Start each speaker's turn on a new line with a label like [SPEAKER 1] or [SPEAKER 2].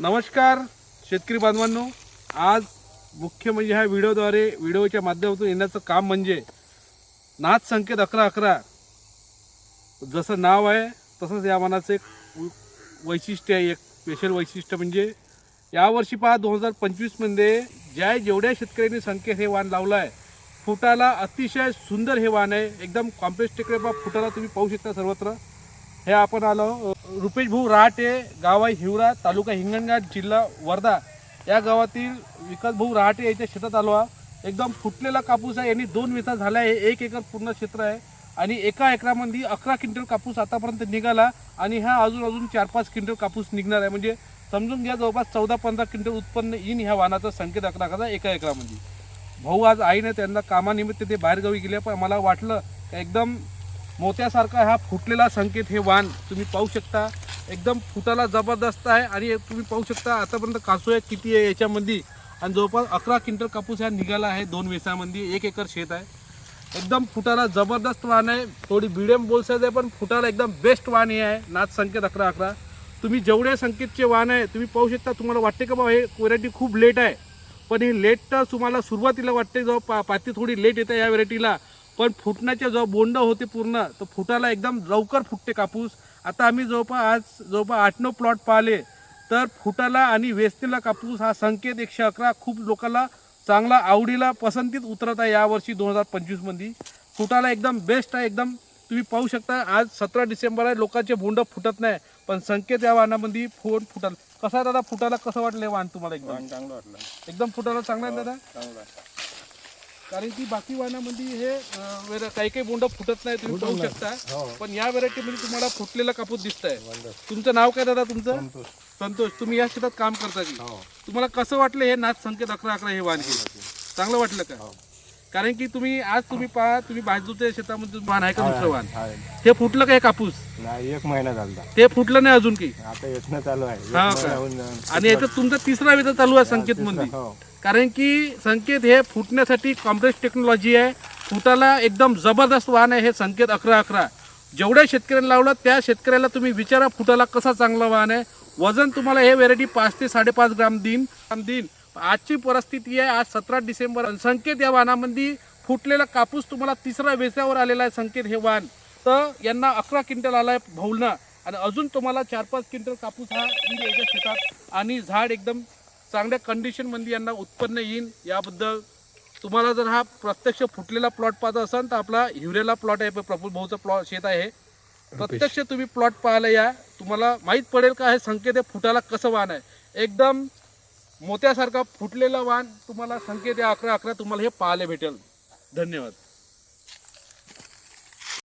[SPEAKER 1] नमस्कार शेतकरी बांधवांनो, आज मुख्य म्हणजे ह्या व्हिडिओच्या माध्यमातून येण्याचं काम म्हणजे नाथ संकेत 1111 जसं नाव आहे तसंच या वाहनाचं एक वैशिष्ट्य आहे. एक स्पेशल वैशिष्ट्य म्हणजे यावर्षी पहा 2025 मध्ये जेवढ्या शेतकऱ्यांनी संकेत हे वाहन लावलं आहे, फुटाला अतिशय सुंदर हे वाहन आहे. एकदम कॉम्प्लेक्स टेकडे फुटाला तुम्ही पाहू शकता सर्वत्र. हे आपण आलो रुपेश भाऊ रहाटे, गाव आहे हिवरा, तालुका हिंगणघाट, जिल्हा वर्धा या गावातील विकास भाऊ रहाटे याच्या शेतात आलो आहे. एकदम फुटलेला कापूस आहे. यांनी 2 वेचा झाला आहे. 1 एकर पूर्ण क्षेत्र आहे आणि एका एकरामध्ये 11 क्विंटल कापूस आतापर्यंत निघाला आणि हा अजून 4-5 क्विंटल कापूस निघणार आहे. म्हणजे समजून घ्या जवळपास 14-15 क्विंटल उत्पन्न येईन ह्या वाहनाचा संकेत 1111 एका एकरामध्ये. भाऊ आज आईने त्यांना कामानिमित्त ते बाहेरगावी गेले, पण मला वाटलं एकदम मोत्यासारखा हा फुटलेला संकेत हे वाहन तुम्ही पाहू शकता. एकदम फुटाला जबरदस्त आहे आणि तुम्ही पाहू शकता आतापर्यंत कासोया किती आहे याच्यामध्ये आणि जवळपास 11 क्विंटल कापूस हा निघाला आहे 2 वेसामध्ये. 1 एकर शेत आहे. एकदम फुटाला जबरदस्त वाहन आहे. थोडी मीडियम बोल साईज आहे पण फुटाला एकदम बेस्ट वाहन हे आहे नाथ संकेत 1111. तुम्ही जेवढे संकेतचे वाहन आहे तुम्ही पाहू शकता. तुम्हाला वाटते का बा हे व्हरायटी खूप लेट आहे, पण हे लेट तर तुम्हाला सुरुवातीला वाटते, जेव्हा पाती थोडी लेट येते या व्हरायटीला, पण फुटण्याच्या जेव्हा बोंड होते पूर्ण तर फुटाला एकदम लवकर फुटते कापूस. आता आम्ही जवळपास 8-9 प्लॉट पाहिले तर फुटाला आणि वेचणीला कापूस हा संकेत 111 खूप लोकांना चांगला आवडीला पसंतीत उतरत आहे यावर्षी 2025 मध्ये. फुटाला एकदम बेस्ट आहे. एकदम तुम्ही पाहू शकता. आज 17 डिसेंबर आहे, लोकांचे बोंड फुटत नाही, पण संकेत या वाहनामध्ये फुटाल. कसा आहे दादा, फुटाला कसं वाटलं वाहन तुम्हाला? एकदम
[SPEAKER 2] चांगलं वाटलं.
[SPEAKER 1] एकदम फुटाला चांगला आहे दादा.
[SPEAKER 2] चांगलं.
[SPEAKER 1] कारण की बाकी वाहनामध्ये हे काही बोंड फुटत नाही, तुम्ही पाहू शकता, पण या व्हरायटीमध्ये तुम्हाला फुटलेला कापूस दिसत आहे. तुमचं नाव काय दादा? तुमचं संतोष. तुम्ही या शेतात काम करता की? तुम्हाला कसं वाटलं हे नाथ संकेत 1111 हे वाहन? चांगलं वाटलं का? कारण की तुम्ही पहा, तुम्ही बाजूच्या शेतामध्ये वाहन आहे का दुसरं वाहन? हे फुटलं का हे कापूस?
[SPEAKER 2] नाही, 1 महिना झाला.
[SPEAKER 1] ते फुटलं नाही अजून की?
[SPEAKER 2] आता येतनं चालू आहे.
[SPEAKER 1] हा का? आणि याचं तुमचा 3रा वेध चालू आहे संकेत मध्ये. कारण की संकेत हे फुटण्यासाठी कॉम्प्लेक्स टेक्नॉलॉजी आहे. फुटाला एकदम जबरदस्त वाहन आहे हे संकेत 1111. जेवढ्या शेतकऱ्यांना लावलं त्या शेतकऱ्याला तुम्ही विचारा फुटाला कसा चांगला वाहन आहे. वजन तुम्हाला हे व्हेरायटी 5 ते 5.5 ग्राम देईन. आजची परिस्थिती आहे, आज 17 डिसेंबर. संकेत या वाहनामध्ये फुटलेला कापूस तुम्हाला 3रा वेचावर आलेला आहे संकेत हे वाहन. तर यांना 11 क्विंटल आलाय भाऊलना आणि अजून तुम्हाला 4-5 क्विंटल कापूस हा येईल याच्या शेतात आणि झाड एकदम चांगल्या कंडिशनमध्ये यांना उत्पन्न येईल. याबद्दल तुम्हाला जर हा प्रत्यक्ष फुटलेला प्लॉट पाहता असाल तर आपला हिवरेला प्लॉट आहे, प्रफुल भाऊचा शेत आहे. प्रत्यक्ष तुम्ही प्लॉट पाहायला या, तुम्हाला माहीत पडेल का हे संकेत हे फुटाला कसं वाहन आहे. एकदम मोत्यासारखा फुटलेला वाहन तुम्हाला संकेत 1111 तुम्हाला हे पाहायला भेटेल. धन्यवाद.